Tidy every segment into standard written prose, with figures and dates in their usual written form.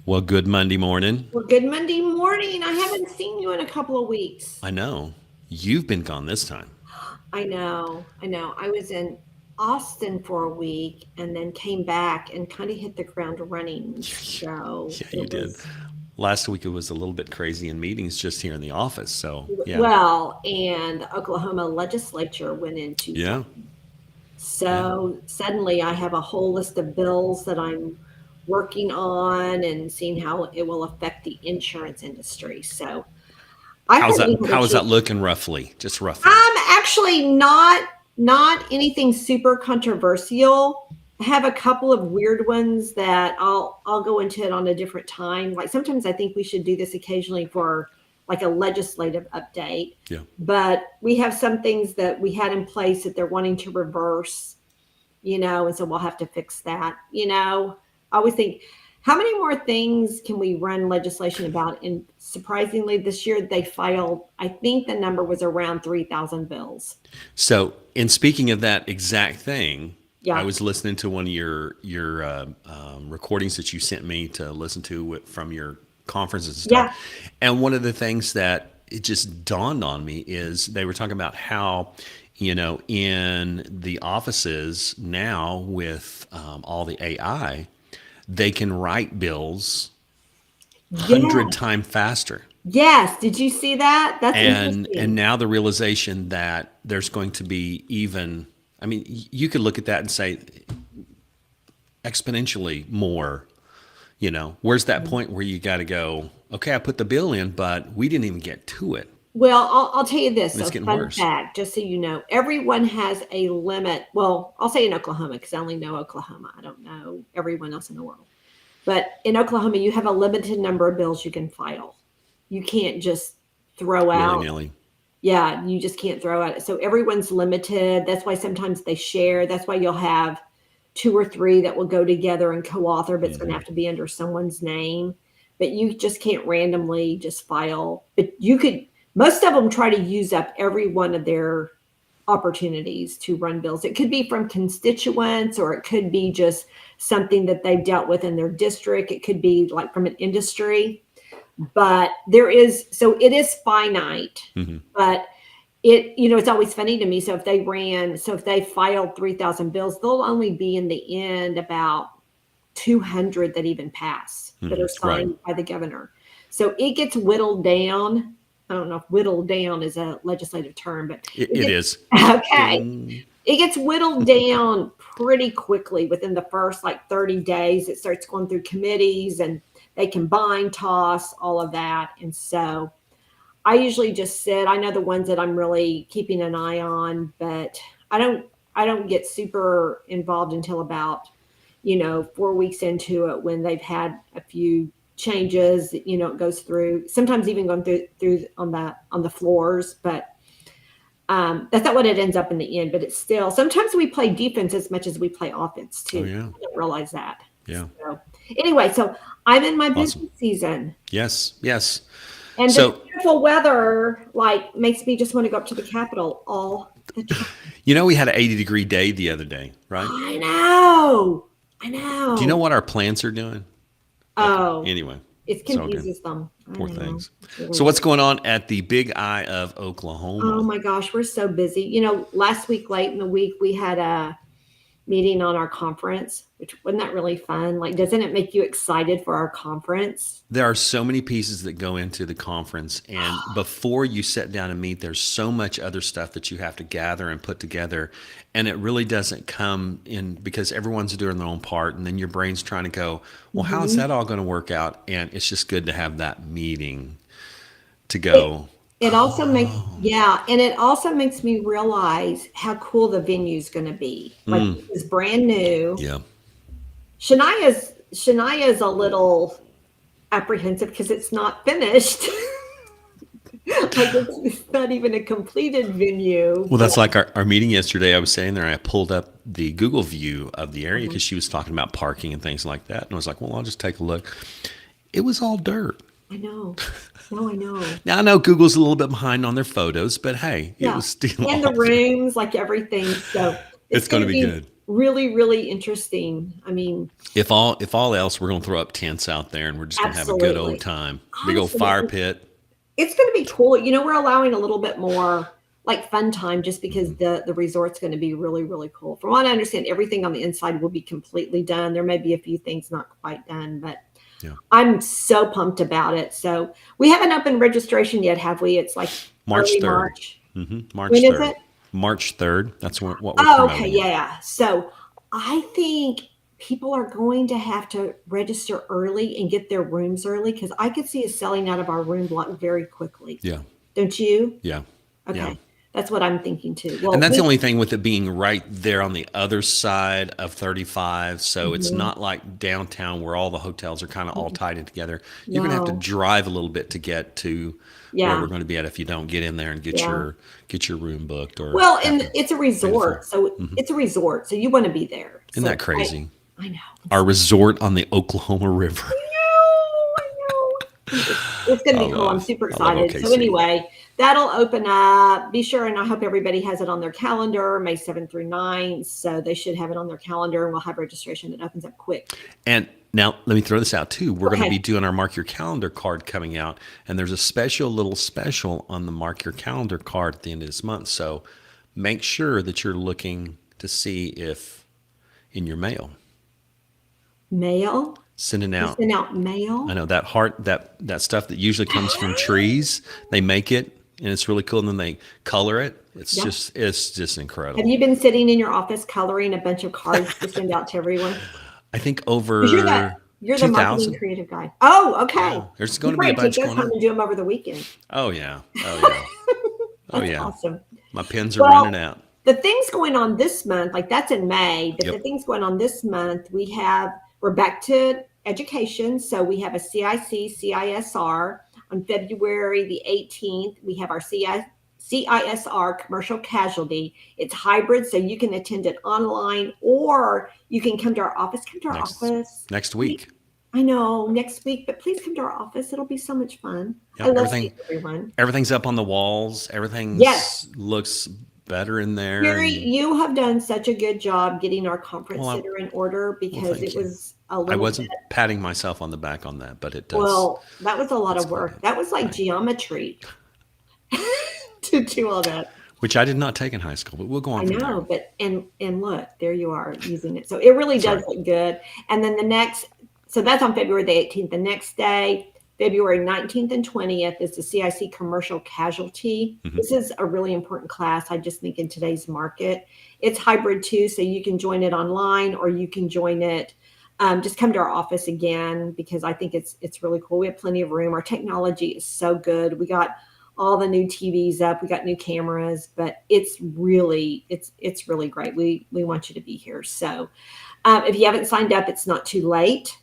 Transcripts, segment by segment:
Well, good Monday morning. Well, good Monday morning. I haven't seen you in a couple of weeks. I know you've been gone this time. I know. I was in Austin for a week and then came back and kind of hit the ground running. So Yeah, you it did. was, Last week it was a little bit crazy in meetings just here in the office. So, yeah. well, and the Oklahoma legislature went into Yeah. session. Yeah. So suddenly I have a whole list of bills that I'm working on and seeing how it will affect the insurance industry. So I How's that hardly had a how is that chance. looking roughly? Just roughly. Actually not anything super controversial. I have a couple of weird ones that I'll go into it on a different time. Like sometimes I think we should do this occasionally for like a legislative update. Yeah. But we have some things that we had in place that they're wanting to reverse, and so we'll have to fix that. I always think, how many more things can we run legislation about? And surprisingly, this year they filed, I think the number was around 3,000 bills. So, in speaking of that exact thing, I Yeah. was listening to one of your recordings that you sent me to listen to from your conferences and stuff. Yeah. And one of the things that it just dawned on me is they were talking about how, in the offices now with all the AI, they can write bills Yeah. 100 times faster. Yes. Did you see that? That's And interesting. now the realization that there's going to be even, I mean, you could look at that and say exponentially more. Where's that point where you got to go, okay, I put the bill in, but we didn't even get to it. Well, I'll tell you this. And it's So, getting fun worse. fact, just so you know, everyone has a limit. Well, I'll say in Oklahoma because I only know Oklahoma. I don't know everyone else in the world. But in Oklahoma, you have a limited number of bills you can file. You can't just throw Willy out. nilly. Yeah, you just can't throw out. So everyone's limited. That's why sometimes they share. That's why you'll have two or three that will go together and co-author, but it's going to have to be under someone's name. But you just can't randomly just file. But you could. Most of them try to use up every one of their opportunities to run bills. It could be from constituents, or it could be just something that they've dealt with in their district. It could be like from an industry, but it is finite, Hmm. but it's always funny to me. So if they filed 3,000 bills, they'll only be in the end about 200 that even pass, that are Right. signed by the governor. So it gets whittled down. I don't know if whittled down is a legislative term, but It, it it gets is. okay. Ding. It gets whittled down pretty quickly within the first like 30 days. It starts going through committees and they combine, toss, all of that. And so I usually just sit. I know the ones that I'm really keeping an eye on, but I don't get super involved until about 4 weeks into it, when they've had a few changes. It goes through, sometimes even going through on the floors, but that's not what it ends up in the end. But it's still, sometimes we play defense as much as we play offense Oh, too. yeah. I didn't realize that. Yeah. So anyway, so I'm in my Awesome. busy season. Yes. Yes. And this So, beautiful weather like makes me just want to go up to the Capitol all the time. we had an 80-degree day the other day, right? I know. I Do you know know. what our plants are doing? Okay. Oh, Anyway, it it's all good. confuses them. I Poor know. things. It's really So, what's weird. going on at the Big Eye of Oh Oklahoma? my gosh, we're so busy. Last week, late in the week, we had a meeting on our conference, which wasn't that really fun? Like, doesn't it make you excited for our conference? There are so many pieces that go into the conference, and before you sit down and meet, there's so much other stuff that you have to gather and put together, and it really doesn't come in because everyone's doing their own part, and then your brain's trying to go, well, how is Mhm. that all going to work out? And it's just good to have that meeting to It go, it also makes yeah, and it also makes me realize how cool the venue's gonna be. Like, it's brand new. yeah. Shania's a little apprehensive because it's not finished. Like, it's not even a completed venue, Well, but that's like our meeting yesterday. I was saying there, I pulled up the Google view of the area Mhm. because she was talking about parking and things like that. And I was like, well, I'll just take a look. It was all dirt. I know. No, I know. Now I know Google's a little bit behind on their photos, but hey, it Yeah, was still and the all there. rooms, like everything. So it's It's going gonna to be be good. really, really interesting. I mean, If all else, we're going to throw up tents out there, and we're just going to have a good old absolutely. time. Big old Honestly, fire pit. it's going to be cool. We're allowing a little bit more like fun time just because the resort's going to be really, really cool. From what I understand, everything on the inside will be completely done. There may be a few things not quite done, but Yeah. I'm so pumped about it. So we haven't opened registration yet, have we? It's like March early 3rd. March. March When is 3rd. it? March 3rd. That's what we're Oh, okay, promoting. yeah. So I think people are going to have to register early and get their rooms early because I could see us selling out of our room block very quickly. Yeah. Don't you? Yeah. Okay. Yeah. That's what I'm thinking too. Well, And that's the only thing with it being right there on the other side of 35. So it's Mhm. not like downtown where all the hotels are kind of all tied in together. You're going to have to No. drive a little bit to get to where Yeah. we're going to be at if you don't get in there and get Yeah. your room booked or Well, have and to it's a pay the full. resort. So it's a resort. So you want to be there. Isn't So that crazy? I know. Our resort on the Oklahoma River. I know. It's going to be cool. I'm super I love excited. So OKC. anyway, that'll open up. Be sure, and I hope everybody has it on their calendar, May 7th through 9th. So they should have it on their calendar, and we'll have registration that opens up quick. And now let me throw this out too. We're going to Okay. be doing our Mark Your Calendar card coming out, and there's a little special on the Mark Your Calendar card at the end of this month. So make sure that you're looking to see if in your mail, Mail. sending You out. send out mail. I know that heart, that stuff that usually comes from trees. They make it, and it's really cool. And then they color it. It's Yep. just Have incredible. you been sitting in your office coloring a bunch of cards to send out to everyone? I think 'Cause over you're the marketing 2,000. creative guy. Oh, okay. Yeah, there's You going to be a probably bunch take those going home on. and do them over the weekend. Oh yeah, oh yeah, oh That's yeah. awesome. My pens are Well, running out. the things going on this month, like that's in May, but the Yep. things going on this month, we're back to education. So we have a CIC, CISR on February the 18th. We have our CISR commercial casualty. It's hybrid, so you can attend it online or you can come to our office. Come to our office. Next week. I know next week, but please come to our office. It'll be so much fun. Yeah, I love everything- seeing everyone. Everything's up on the walls. Everything Yes. looks better in there. Gary, and you have done such a good job getting our conference Well, center in order because thank it you. was a I little wasn't bit. patting myself on the back on that, but it does. Well, that was a lot It's of work. good. That was like Right. geometry to do all that. Which I did not take in high school, but we'll go on I from know, there. but and look, there you are using it. So it really That's does look good. And then so that's on February the 18th. The next day, February 19th and 20th, is the CIC commercial casualty. Mhm. This is a really important class, I just think, in today's market. It's hybrid too, so you can join it online or you can join it. Just come to our office again because I think it's really cool. We have plenty of room. Our technology is so good. We got all the new TVs up. We got new cameras, but it's really great. We want you to be here. So if you haven't signed up, it's not too late.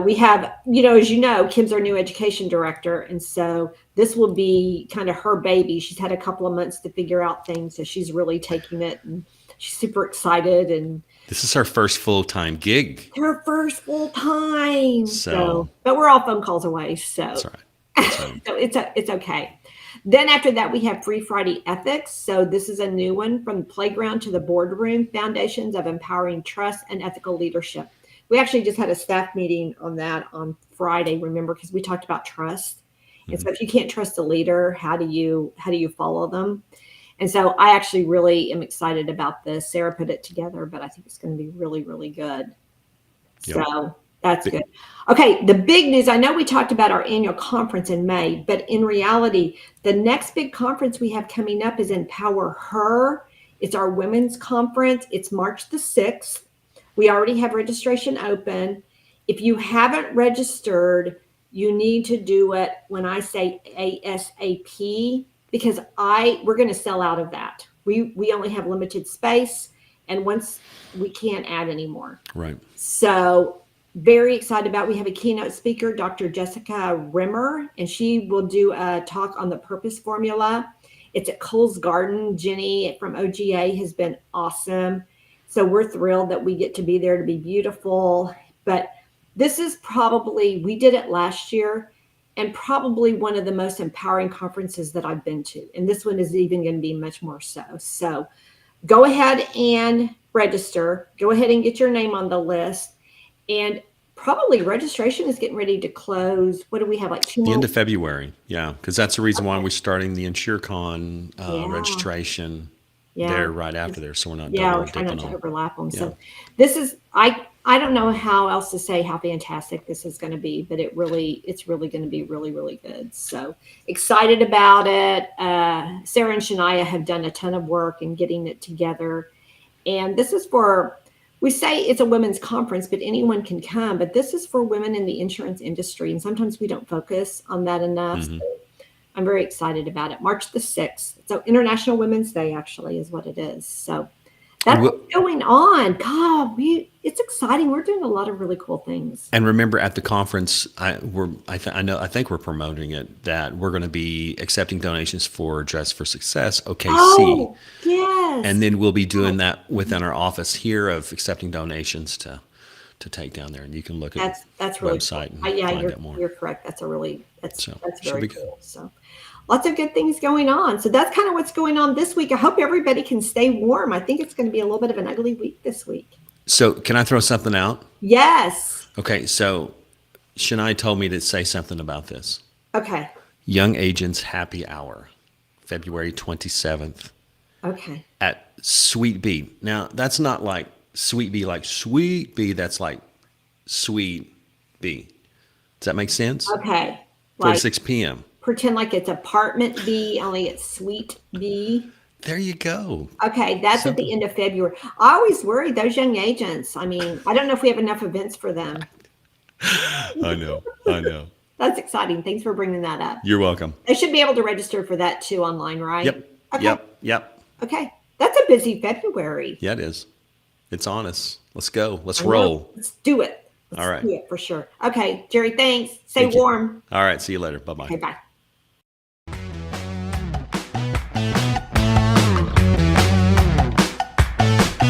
We have, as you know, Kim's our new education director. And so this will be kind of her baby. She's had a couple of months to figure out things. So she's really taking it and she's super excited. And This is our first full-time gig. her first full time. So- But we're all phone calls away. So, That's all right. That's all right. so it's okay. Then after that, we have Free Friday Ethics. So this is a new one, from playground to the boardroom, foundations of empowering trust and ethical leadership. We actually just had a staff meeting on that on Friday, remember, because we talked about trust. And so if you can't trust a leader, how do you follow them? And so I actually really am excited about this. Sarah put it together, but I think it's going to be really, really good. Yep. So that's good. Okay, the big news, I know we talked about our annual conference in May, but in reality, the next big conference we have coming up is Empower Her. It's our women's conference. It's March the 6th. We already have registration open. If you haven't registered, you need to do it when I say ASAP, because we're going to sell out of that. We only have limited space, and once we can't add anymore. Right. So very excited about, we have a keynote speaker, Dr. Jessica Rimmer, and she will do a talk on the purpose formula. It's at Cole's Garden. Jenny from OGA has been awesome. So we're thrilled that we get to be there to be beautiful. But this is probably, we did it last year, and probably one of the most empowering conferences that I've been to. And this one is even going to be much more so. So go ahead and register. Go ahead and get your name on the list. And probably registration is getting ready to close. What do we have, like 2 The end more? of February. Yeah, because that's the reason why we're starting the InsureCon Yeah. registration Yeah. there right after there, so we're not Yeah, double we're trying not dipping to on. overlap them. Yeah. So this is, I don't know how else to say how fantastic this is going to be, but it's really going to be really, really good. So excited about it. Sarah and Shania have done a ton of work in getting it together. And this is for, we say it's a women's conference, but anyone can come, but this is for women in the insurance industry. And sometimes we don't focus on that enough. Mhm. So I'm very excited about it. March the 6th. So International Women's Day actually is what it is. So And that's we'll, what's going on. God, it's exciting. We're doing a lot of really cool things. and remember at the conference, I think we're promoting it that we're going to be accepting donations for Dress for Success OKC. Oh, yes. And then we'll be doing that within our office here of accepting donations to take down there, and you can look at that's the really website cool. and Yeah, find out more. you're correct. That's So, that's should very be good. cool. So lots of good things going on. So that's kind of what's going on this week. I hope everybody can stay warm. I think it's going to be a little bit of an ugly week this week. So, can I throw something out? Yes. Okay, so Shania told me to say something about this. Okay. Young Agents Happy Hour, February 27th Okay. at Sweet Bee. Now, that's not like Sweet Bee, like Sweet Bee, that's like Sweet Bee. Does that make sense? Okay. 4 Like to 6 p.m. pretend like it's apartment B, only it's suite B. There you go. Okay, that's at the end of February. I always worry those young agents. I mean, I don't know if we have enough events for them. I know. That's exciting. Thanks for bringing that up. You're welcome. They should be able to register for that too online, right? Yep. Okay. Yep. Okay. That's a busy February. Yeah, it is. It's on us. Let's go. Let's I know. roll. Let's do it. Let's All right. do it for sure. Okay, Jerry, thanks. Stay Thank you. warm. All right. See you later. Bye bye. Okay, bye.